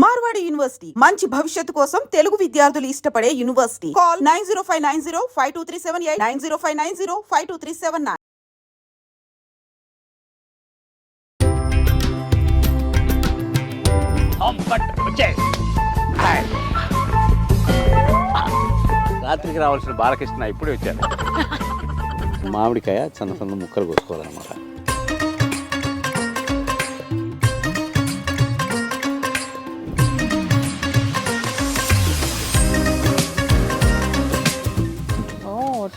Marwadi university మంచి భవిష్యత్తు కోసం తెలుగు విద్యార్థులు ఇష్టపడే యూనివర్సిటీ. కాల్ 9059052378 9059052379. రాత్రికి రావాల్సిన బాలకృష్ణ ఇప్పుడే వచ్చాను. మామిడికాయ చిన్న చిన్న ముక్కలు కోసుకోవాలన్నమాట.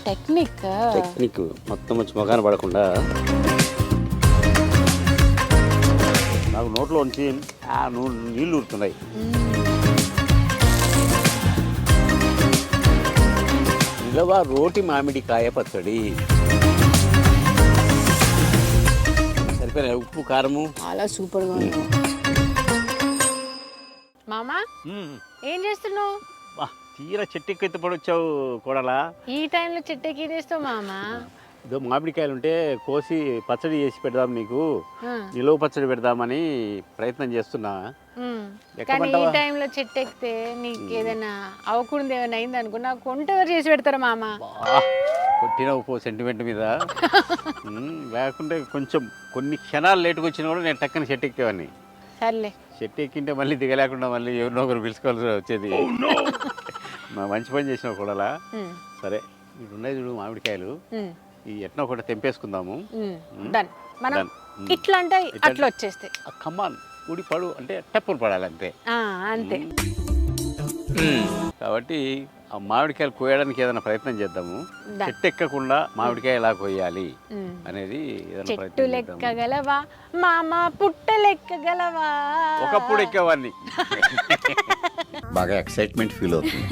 టెక్నిక్ మొత్తం వచ్చి మొగాన పడకుండా నాకు నోట్లోంచి నీళ్ళు ఊరుతున్నాయి. నిలవ రోటి మామిడికాయ పచ్చడి సరిపోయిన ఉప్పు కారము చాలా సూపర్గా ఉంది. మామా ఏం చేస్తున్నావు? తీరా చెట్టెక్కి పడొచ్చావు కోడలా. ఈ టైంలో చెట్టెక్కి చేస్తావు మామా? ఇదో మామిడికాయలు ఉంటే కోసి పచ్చడి చేసి పెడదాం, నీకు నిలువ పచ్చడి పెడదామని ప్రయత్నం చేస్తున్నా. కానీ ఈ టైంలో చెట్టెక్కితే నీకు ఏదైనా అవకూడదు ఏమైనా అయింది అనుకో, నాకు వంట ఎవరు చేసి పెడతారా మామా? కొట్టిన ఉప్పు సెంటిమెంట్ మీద లేకుంటే కొంచెం కొన్ని క్షణాలు లేటుకు వచ్చినా కూడా నేను టక్కన చెట్టు ఎక్కేవాడిని. సర్లే, చెట్టు ఎక్కింటే మళ్ళీ దిగలేకుండా మళ్ళీ ఎవరినో ఒకరు పిలుచుకోవాల్సి వచ్చేది. మంచి పని చేసినావు కూడాలా. సరే, ఇప్పుడు ఉన్నాయి చూడు మామిడికాయలు, ఈ ఎట్నో ఒకటి తెంపేసుకుందాము. మనం ఇట్లా అంటే అట్లా వచ్చేస్తే కమ్మాన్ ఊడి పడు అంటే టెప్పులు పడాలి అంతే. అంతే. కాబట్టి ఆ మామిడికాయలు కోయడానికి ఏదైనా ప్రయత్నం చేద్దాము. చెట్టు ఎక్కకుండా మామిడికాయ ఎలా కోయాలి అనేది ఏదైనా చెట్టు లెక్కగలవా మామ, పుట్టలెక్కగలవా? ఒకప్పుడు ఎక్కేవాడిని, బాగా ఎక్సైట్మెంట్ ఫీల్ అవుతుంది.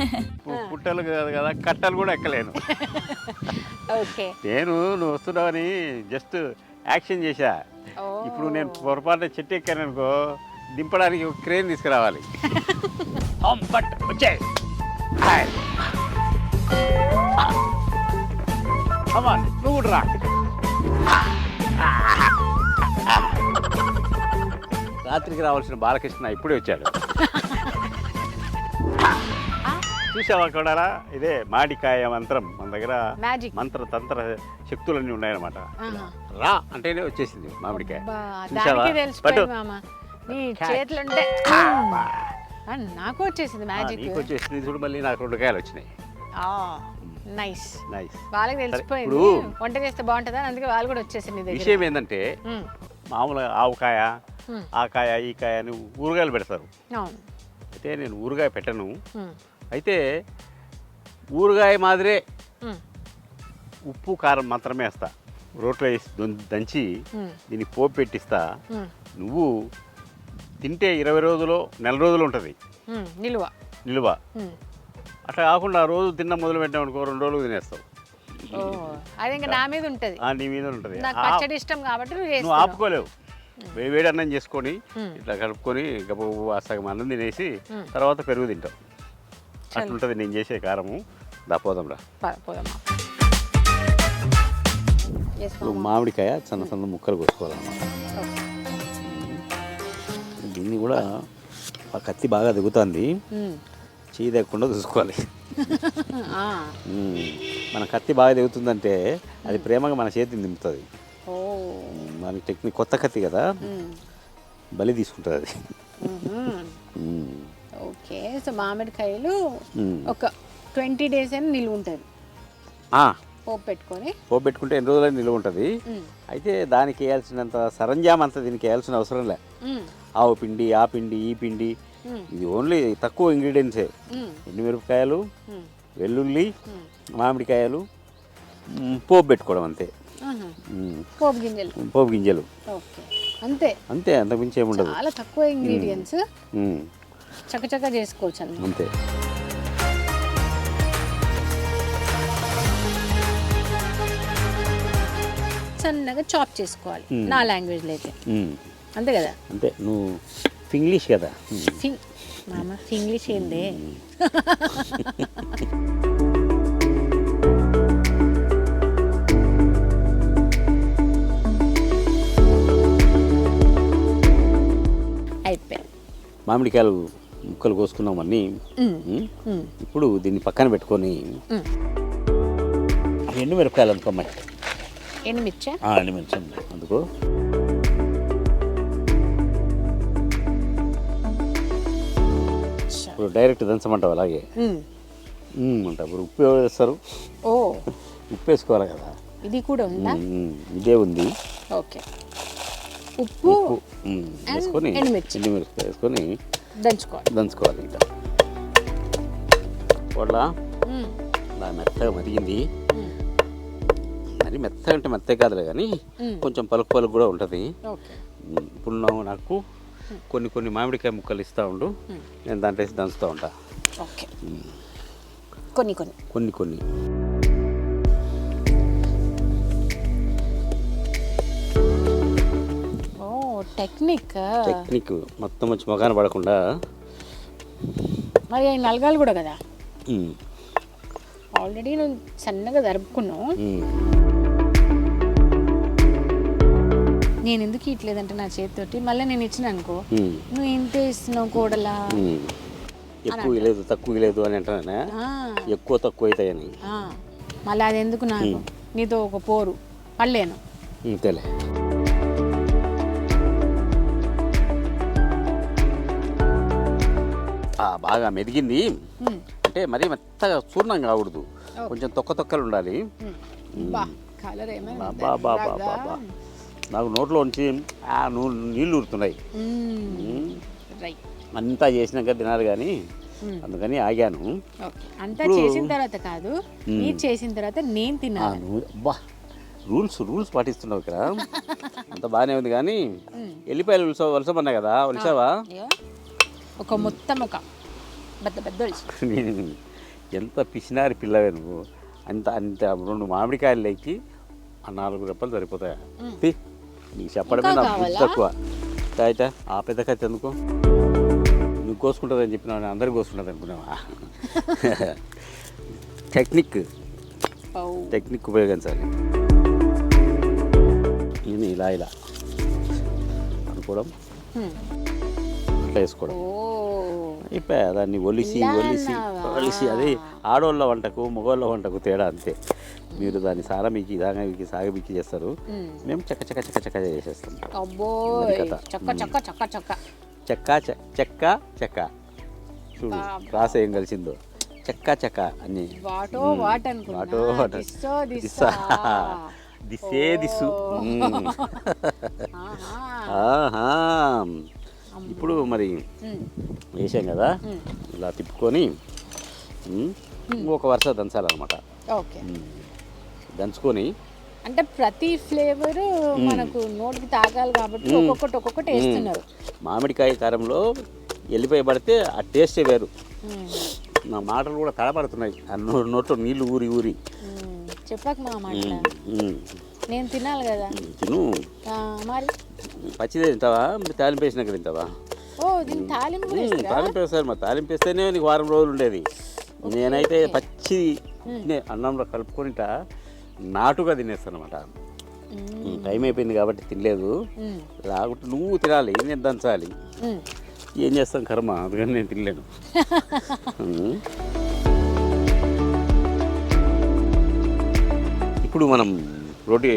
పుట్టలు కాదు కదా, కట్టలు కూడా ఎక్కలేను. నువ్వు వస్తున్నావని జస్ట్ యాక్షన్ చేశా. ఇప్పుడు నేను పొరపాటున చెట్టు ఎక్కాను అనుకో, దింపడానికి ఒక క్రేన్ తీసుకురావాలి. నువ్వు రా. రాత్రికి రావాల్సిన బాలకృష్ణ ఇప్పుడే వచ్చాడు. చూసావా కూడా, ఇదే మామిడికాయ మంత్రం. మన దగ్గర మంత్ర తంత్ర శక్తులన్నీ ఉన్నాయన్నమాట. రా అంటేనే వచ్చేసింది మామిడికాయ. నాకు వచ్చేసింది మ్యాజిక్. నీకు వచ్చేసింది చూడు, మళ్ళీ నాకు 2 కాయలు వచ్చినాయి. Nice nice. వాళ్ళకి తెలిసిపోయింది వంట చేస్తే బాగుంటుందా, అందుకే వాళ్ళు కూడా వచ్చేసింది. విషయం ఏంటంటే మామూలుగా ఆవుకాయ, ఆ కాయ, ఈ కాయ అని ఊరగాయలు పెడతారు. అయితే నేను ఊరగాయ పెట్టను. అయితే ఊరగాయ మాదిరే ఉప్పు కారం మాత్రమే వేస్తా. రోట్లో వేసి దంచి దీన్ని పోపు పెట్టిస్తా. నువ్వు తింటే 20 రోజులు, నెల రోజులు ఉంటుంది నిలువ. అట్లా కాకుండా రోజు తిన్న మొదలు పెట్టావు అనుకో, 2 రోజులు తినేస్తావు. అది ఇంకా నా మీద ఉంటుంది, నీ మీద ఉంటుంది. పచ్చడి ఇష్టం కాబట్టి నువ్వు ఆపుకోలేవు. వేడి అన్నం చేసుకొని ఇట్లా కలుపుకొని సగం అన్నం తినేసి తర్వాత పెరుగు తింటావు. అట్లుంటుంది నేను చేసే కారము. పోదాం రా. మామిడికాయ చిన్న చిన్న ముక్కలు కోసుకోవాలన్నమాట. దీన్ని కూడా ఆ కత్తి బాగా దిగుతుంది, చేయి దిగకుండా చూసుకోవాలి. మన కత్తి బాగా దిగుతుందంటే అది ప్రేమగా మన చేతిని దింపుతుంది. మన టెక్నిక్ కొత్త కత్తి కదా, బలి తీసుకుంటుంది అది. ఓకే, సో మామిడికాయలు ఒక 20 days అయినా నిలువ ఉంటుంది. పోపు పెట్టుకుంటే ఎన్ని రోజులైనా నిలువ ఉంటుంది. అయితే దానికి వేయాల్సినంత సరంజామా అంతా దీనికి వేయాల్సిన అవసరం లే. ఆవు పిండి, ఆ పిండి, ఈ పిండి, ఇది ఓన్లీ తక్కువ ఇంగ్రీడియంట్సే. ఎండుమిరపకాయలు, వెల్లుల్లి, మామిడికాయలు, పోపు పెట్టుకోవడం అంతే. పోపు గింజలు అంతే అంతే, అంతకుమించి ఏముండదు. చాలా తక్కువ ఇంగ్రీడియంట్స్, చకచక చేసుకోవచ్చు అంతే. సన్నగా చాప్ చేసుకోవాలి నా లాంగ్వేజ్లో అయితే. అంతే కదా? అంతే. నువ్వు ఫింగ్లీష్ కదా మామ, ఫింగ్లీష్ ఏంది? అయిపోయింది. మామిడికాయలు ముక్కలు కోసుకున్నామన్నీ. ఇప్పుడు దీన్ని పక్కన పెట్టుకొని ఎండుమిరపకాయలు అనుకోమ్మాయి. ఎండుమిర్చా? ఎండుమిర్చి అందుకో. ఇప్పుడు డైరెక్ట్ దంచమంటావు అలాగే అంట. ఇప్పుడు ఉప్పు వేస్తారు. ఓ, ఉప్పు వేసుకోవాలి కదా. ఇది కూడా ఉందా? ఇదే ఉంది. ఓకే, ఉప్పు వేసుకొని ఎండుమిర్చి వేసుకొని దంచుకోవాలి. ఇంకా వడ్ల అలా మెత్తగా మరిగింది. మరి మెత్తగా అంటే మెత్తగా కాదులే కానీ కొంచెం పలుకు పలుకు కూడా ఉంటుంది. ఇప్పుడు నాకు కొన్ని మామిడికాయ ముక్కలు ఇస్తూ ఉండు, నేను దాంట్లో వేసి దంచుతూ ఉంటా. ఓకే, కొన్ని టెక్నిక్ మొత్తం వచ్చి మొగాన పడకుండా. మరి అవి నలగాలి కూడా కదా. ఆల్రెడీ నువ్వు సన్నగా జరుపుకున్నావు. నేను ఎందుకు ఇట్లేదంటే నా చేతితోటి మళ్ళీ నేను ఇచ్చిన అనుకో, నువ్వు ఇంతే ఇస్తున్నావు కోడలా, ఎక్కువ లేదు తక్కువ లేదు అని అంటానే. ఎక్కువ తక్కువ అవుతాయని మళ్ళీ అది ఎందుకు నాకు నీతో ఒక పోరు పడలేను. అంతేలే. బాగా మెదిగింది అంటే మరీ మెత్తగా చూర్ణం కాకూడదు, కొంచెం తొక్కలు ఉండాలి. నాకు నోట్లో నుంచి నీళ్ళు ఊరుతున్నాయి. అంతా చేసినాక తినాలి కానీ అందుకని ఆగాను. అంతా చేసిన తర్వాత కాదు, నీ చేసిన తర్వాత నేను తిన్నాను. రూల్స్ పాటిస్తున్నావు ఇక్కడ. అంత బాగానే ఉంది కానీ ఎల్లిపాయలు వలసమన్నా కదా, వలసావా? ఒక మొత్తం ఒక పెద్ద ఎంత పిసినారి పిల్లవే నువ్వు. అంత 2 మామిడికాయలు లేకి 4 రెప్పలు సరిపోతాయా? నీకు చెప్పడమే నా బుద్ధి తక్కువ. అయితే ఆ పెద్ద కత్తి ఎందుకు? నువ్వు కోసుకుంటుందని చెప్పినా అందరికి కోసుకుంటుంది అనుకున్నావా? టెక్నిక్ ఉపయోగించాలి. నేను ఇలా అనుకోవడం, ఇట్లా వేసుకోవడం. ఇప్పుడు దాన్ని ఒలిసి అది ఆడోళ్ళ వంటకు మగవాళ్ళ వంటకు తేడా అంతే. మీరు దాన్ని సారమికి సాగమికి చేస్తారు, మేము చెక్క చేసేస్తాం. చెక్క చూడు రాస ఏం కలిసిందో. చెక్క అని దిస్సు. ఇప్పుడు మరి వేసాం కదా, ఇలా తిప్పుకొని ఒక వరుస దంచాలన్నమాట. దంచుకొని అంటే ప్రతి ఫ్లేవర్ మనకు నోటికి తాగాలి కాబట్టి ఒక్కొక్కటి వేస్తున్నారు. మామిడికాయ కారంలో ఎల్లిపాయ పడితే ఆ టేస్టే వేరు. నా మాటలు కూడా తడబడుతున్నాయి, నోట్లో నీళ్ళు ఊరి. చెప్పక మా మాట నేను తినాలి కదా. తిను. మరి పచ్చిదే తింటావా, తాలింపు వేసినాక తింటావా? తాలింపు వేస్తారు. మరి తాలింపు వేస్తేనే నీకు వారం రోజులు ఉండేది. నేనైతే పచ్చి అన్నంలో కలుపుకొని నాటుగా తినేస్తాను అనమాట. టైం అయిపోయింది కాబట్టి తినలేదు. లేకుంటే నువ్వు తినాలి, నేను దంచాలి. ఏం చేస్తాం కర్మ, అందుకని నేను తినలేను. ఇప్పుడు మనం రోటీ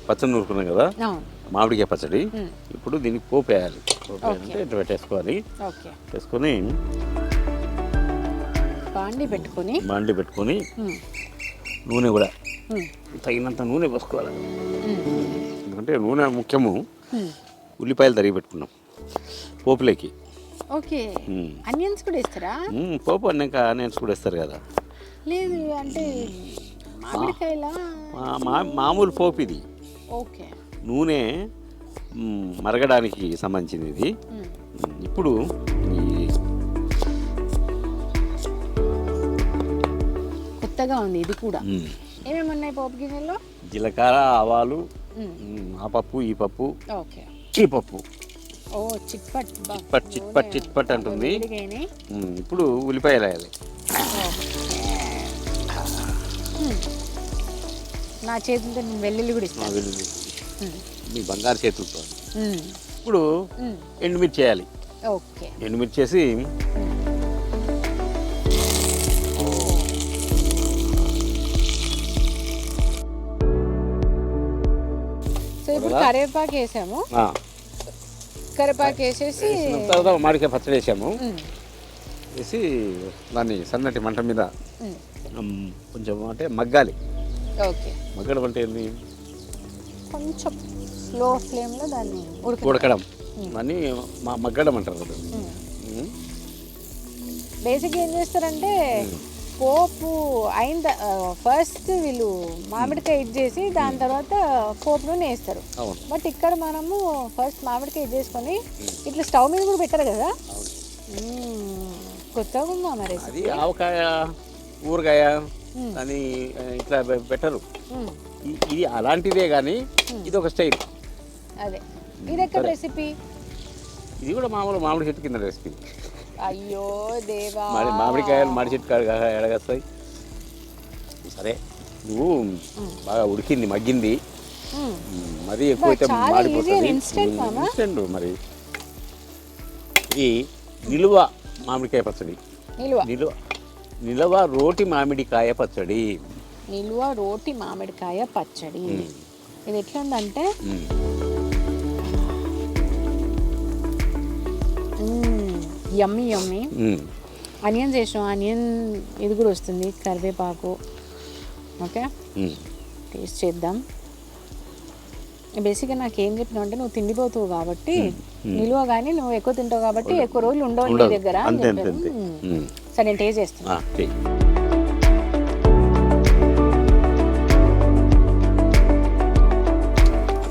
పచ్చడి నూరుకున్నాం కదా, మామిడికాయ పచ్చడి. ఇప్పుడు దీనికి పోపు వేయాలి. పోపు వేయాలంటే ఇట్లా పెట్టేసుకోవాలి. వేసుకొని బాండి పెట్టుకొని నూనె కూడా తగినంత నూనె పోసుకోవాలి. ఎందుకంటే నూనె ముఖ్యము. ఉల్లిపాయలు తరిగి పెట్టుకున్నాం పోపులోకి. ఆనియన్స్ కూడా ఇస్తారా? పోపు అన్నాక ఆనియన్స్ కూడా ఇస్తారు కదా. లేదు అంటే మామూలు పోపు ఇది. నూనె మరగడానికి సంబంధించింది ఇది. ఇప్పుడు కొత్తగా ఉంది ఇది కూడా. ఏమేమి ఉన్నాయి పోపు గిన్నెలో? జీలకర్ర, ఆవాలు, ఆ పప్పు, ఈ పప్పు, ఈ పప్పు. చిట్పట్ అంటుంది. ఇప్పుడు ఉల్లిపాయలు వేయాలి. నా చేతులతో నేను వెల్లుల్లి కూడా ఇస్తాను. మీ బంగారు చేతులతో. ఇప్పుడు ఎండుమిర్చి చేయాలి. ఓకే. ఎండుమిర్చి వేసి సో ఇప్పుడు కరివేపాకు వేసాము. కరివేపాకు వేసేసి తర్వాత మామిడికాయ పచ్చడి వేసాము. వేసి దాన్ని సన్నటి మంట మీద కొంచెం అంటే మగ్గాలి. ఓకే. మగ్గడం అంటే ఏంది? కొంచెం స్లో ఫ్లేమ్లో దాన్ని ఉడకడం అని మగ్గడం అంటారు కదా. బేసిక్గా ఏం చేస్తారంటే పోపు అయిన ఫస్ట్ వీళ్ళు మామిడికాయ ఇది చేసి దాని తర్వాత పోపు నూనె వేస్తారు. బట్ ఇక్కడ మనము ఫస్ట్ మామిడికాయ ఇది చేసుకొని ఇట్లా స్టవ్ మీద కూడా పెట్టారు కదా. కొత్తగా ఉందా మరి? అది ఆవకాయ ఊరగాయ అని ఇట్లా పెట్టరు. ఇది అలాంటిదే కానీ ఇది ఒక స్టైల్. అదే ఇది ఎక్కడ రెసిపీ? ఇది కూడా మామూలు మామిడి చెట్టు కింద రెసిపీ. అయ్యో దేవా, మామిడికాయలు మామిడి చెట్టు కాడ ఎడగస్తాయి. సరే నువ్వు బాగా ఉడికింది మగ్గింది, మరీ ఎక్కువైతే మాడిపోతుంది. ఇన్స్టెంట్ మరి. ఇది నిలువ మామిడికాయ పచ్చడి. నిలువ రోటి మామిడికాయ పచ్చడి. నిలువ రోటి మామిడికాయ పచ్చడి. ఇది ఎట్లా ఉందంటే యమ్మీ యమ్మీ. ఆనియన్స్ వేసాం, ఆనియన్ ఇది కూడా వస్తుంది, కరివేపాకు. ఓకే, టేస్ట్ చేద్దాం. బేసిక్గా నాకు ఏం చెప్పినావు అంటే నువ్వు తిండిపోతావు కాబట్టి నిలువ, కానీ నువ్వు ఎక్కువ తింటావు కాబట్టి ఎక్కువ రోజులు ఉండవు నీ దగ్గర. సరే నేను టేస్ట్ చేస్తాను.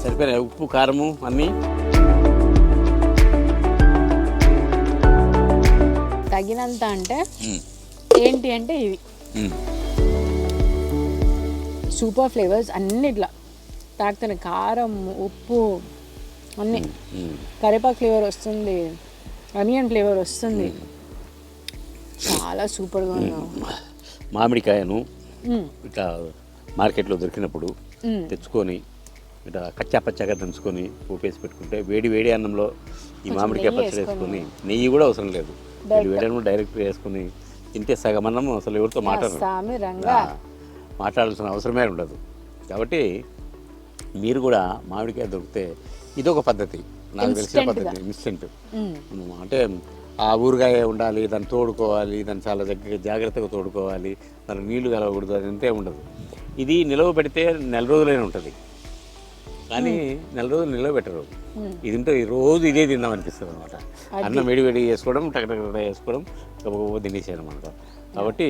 సరిపోయినా ఉప్పు కారము అన్నీ తగినంత. అంటే ఏంటి అంటే ఇవి సూపర్ ఫ్లేవర్స్ అన్ని ఇట్లా తాకుతాయి. కారం, ఉప్పు అన్నీ. కరివేపాకు ఫ్లేవర్ వస్తుంది, ఆనియన్ ఫ్లేవర్ వస్తుంది. చాలా సూపర్గా ఉన్నావు. మామిడికాయను ఇట్లా మార్కెట్లో దొరికినప్పుడు తెచ్చుకొని ఇట్లా కచ్చా పచ్చాగా దంచుకొని పోపేసి పెట్టుకుంటే వేడి వేడి అన్నంలో ఈ మామిడికాయ పచ్చడి వేసుకొని, నెయ్యి కూడా అవసరం లేదు, వేడి వేడి అన్నం డైరెక్ట్ వేసుకొని తింటే సగం అన్నం అసలు ఎవరితో మాట్లాడాల్సిన అవసరమే ఉండదు. కాబట్టి మీరు కూడా మామిడికాయ దొరికితే ఇదొక పద్ధతి, నాకు తెలిసిన పద్ధతి. ఇన్స్టెంట్ అంటే ఆ ఊరగాయ ఉండాలి, దాన్ని తోడుకోవాలి, దాన్ని చాలా జాగ్రత్తగా తోడుకోవాలి, దానికి నీళ్లు కలవకూడదు, అది అంతే ఉండదు. ఇది నిలవ పెడితే నెల రోజులైనా ఉంటుంది, కానీ నెల రోజులు నిలవ పెట్టరు. ఇది ఉంటే రోజు ఇదే తిందాం అనిపిస్తుంది అనమాట. అన్నం వేడి వేడి చేసుకోవడం, టక్ చేసుకోవడం, తినేసేయడం అనమాట. కాబట్టి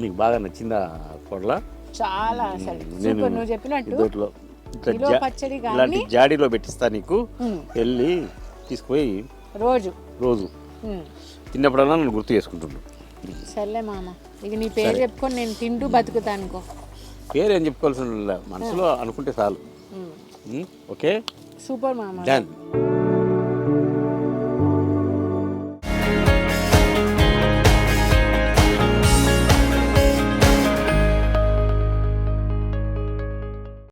మీకు బాగా నచ్చిందా పొడల? చాలా. నువ్వు చెప్పినట్టు ఇలాంటి జాడీలో పెట్టిస్తా నీకు, వెళ్ళి తీసుకుపోయి రోజు తిన్నప్పుడల్లా నన్ను గుర్తు చేసుకుంటున్నాను. సర్లే మామ, ఇక నీ పేరు చెప్పుకొని నేను తింటూ బతుకుతానుకో. పేరు ఏం చెప్పుకోవాల్సిన మనసులో అనుకుంటే చాలు. ఓకే, సూపర్ మామ. డన్.